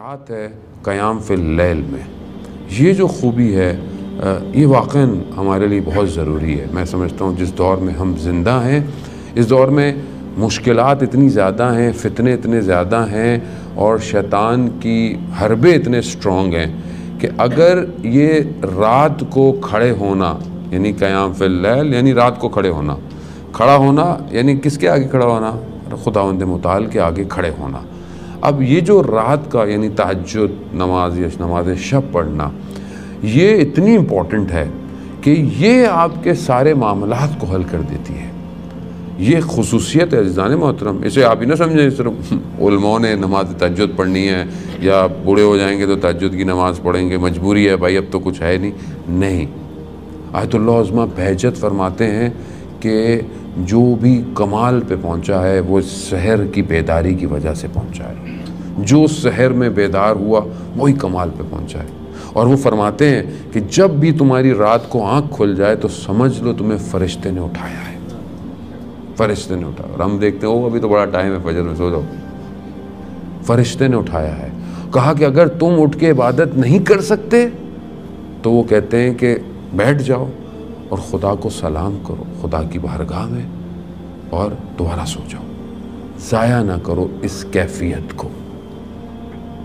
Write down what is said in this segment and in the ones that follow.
رات ہے قیام فی اللیل میں، یہ جو خوبی ہے یہ واقعاً ہمارے لیے بہت ضروری ہے۔ میں سمجھتا ہوں جس دور میں ہم زندہ ہیں، اس دور میں مشکلات اتنی زیادہ ہیں، فتنے اتنے زیادہ ہیں، اور شیطان کی حربے اتنے سٹرونگ ہیں کہ اگر یہ رات کو کھڑے ہونا، یعنی قیام فی اللیل یعنی رات کو کھڑے ہونا، کھڑا ہونا یعنی کس کے آگے کھڑا ہونا؟ خداوند متعال کے آگے کھڑے ہونا۔ اب یہ جو رات کا یعنی تہجد نماز یا نماز شب پڑھنا، یہ اتنی امپورٹنٹ ہے کہ یہ آپ کے سارے معاملات کو حل کر دیتی ہے۔ یہ خصوصیت ہے عزیزان محترم، اسے آپ ہی نہ سمجھیں صرف علماء نے نماز تہجد پڑھنی ہے یا بوڑھے ہو جائیں گے تو تہجد کی نماز پڑھیں گے، مجبوری ہے بھائی اب تو کچھ ہے نہیں۔ آیت اللہ عظمہ بہجت فرماتے ہیں کہ جو بھی کمال پہ پہنچا ہے وہ سحر کی بیداری کی وجہ سے پہنچا ہے، جو سحر میں بیدار ہوا وہی کمال پہ پہنچا ہے۔ اور وہ فرماتے ہیں کہ جب بھی تمہاری رات کو آنکھ کھل جائے تو سمجھ لو تمہیں فرشتے نے اٹھایا ہے، فرشتے نے اٹھایا۔ اور ہم دیکھتے ہیں ابھی تو بڑا ٹائم ہے فجر میں، سو جاؤ، فرشتے نے اٹھایا ہے۔ کہا کہ اگر تم اٹھ کے عبادت نہیں کر سکتے تو وہ کہتے ہیں کہ بیٹھ جاؤ اور خدا کو سلام کرو خدا کی بارگاہ میں اور دوبارہ سو جاؤ، ضائع نہ کرو اس کیفیت کو۔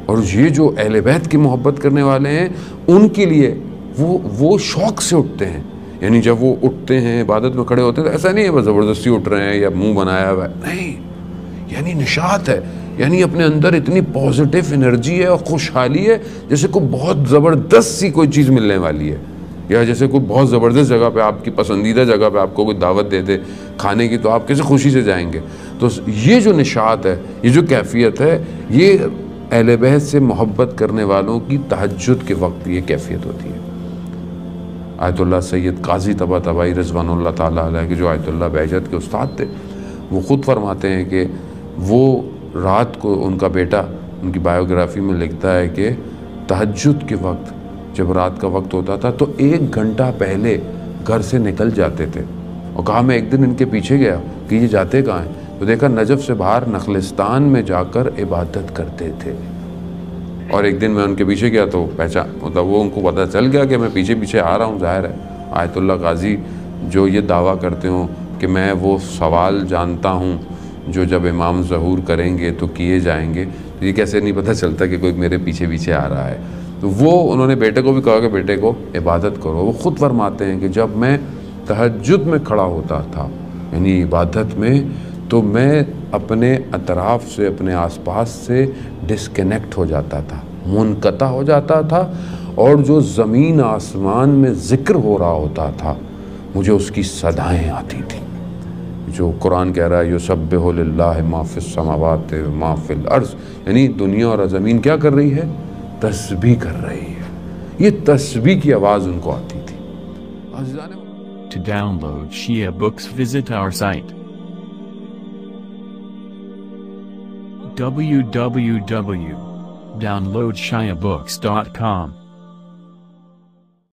اور یہ جو اہل بیت کی محبت کرنے والے ہیں ان کے لیے وہ شوق سے اٹھتے ہیں، یعنی جب وہ اٹھتے ہیں عبادت میں کھڑے ہوتے ہیں تو ایسا نہیں ہے بس زبردستی اٹھ رہے ہیں یا منہ بنایا ہوا ہے، نہیں، یعنی نشاط ہے، یعنی اپنے اندر اتنی پازیٹیو انرجی ہے اور خوشحالی ہے جیسے کوئی بہت زبردست سی کوئی چیز ملنے والی ہے، یا جیسے کوئی بہت زبردست جگہ پہ آپ کی پسندیدہ جگہ پہ آپ کو کوئی دعوت دے دے کھانے کی تو آپ کیسے خوشی سے جائیں گے۔ تو یہ جو نشاط ہے، یہ جو کیفیت ہے، یہ اہل بیت سے محبت کرنے والوں کی تہجد کے وقت یہ کیفیت ہوتی ہے۔ آیت اللہ سید قاضی طباطبائی رضوان اللہ تعالیٰ علیہ کے جو آیت اللہ بہجت کے استاد تھے، وہ خود فرماتے ہیں کہ وہ رات کو ان کا بیٹا ان کی بایوگرافی میں لکھتا ہے کہ تہجد کے وقت جب رات کا وقت ہوتا تھا تو 1 گھنٹہ پہلے گھر سے نکل جاتے تھے، اور کہا میں ایک دن ان کے پیچھے گیا کہ یہ جاتے کہاں ہیں، تو دیکھا نجف سے باہر نخلستان میں جا کر عبادت کرتے تھے۔ اور ایک دن میں ان کے پیچھے گیا تو مطلب وہ ان کو پتہ چل گیا کہ میں پیچھے آ رہا ہوں، ظاہر ہے آیت اللہ قاضی جو یہ دعویٰ کرتے ہوں کہ میں وہ سوال جانتا ہوں جو جب امام ظہور کریں گے تو کیے جائیں گے، تو یہ کیسے نہیں پتہ چلتا کہ کوئی میرے پیچھے آ رہا ہے۔ تو وہ انہوں نے بیٹے کو بھی کہا کہ بیٹے کو عبادت کرو۔ وہ خود فرماتے ہیں کہ جب میں تہجد میں کھڑا ہوتا تھا یعنی عبادت میں، تو میں اپنے اطراف سے اپنے آس پاس سے ڈسکنیکٹ ہو جاتا تھا، منقطع ہو جاتا تھا، اور جو زمین آسمان میں ذکر ہو رہا ہوتا تھا مجھے اس کی صدائیں آتی تھیں، جو قرآن کہہ رہا ہے یسبح للہ ما فی السماوات و ما فی الارض، یعنی دنیا اور زمین کیا کر رہی ہے؟ تسبیح کر رہی ہے۔ یہ تسبیح کی آواز ان کو آتی تھی۔ To download Shia books, visit our site www.downloadshiabooks.com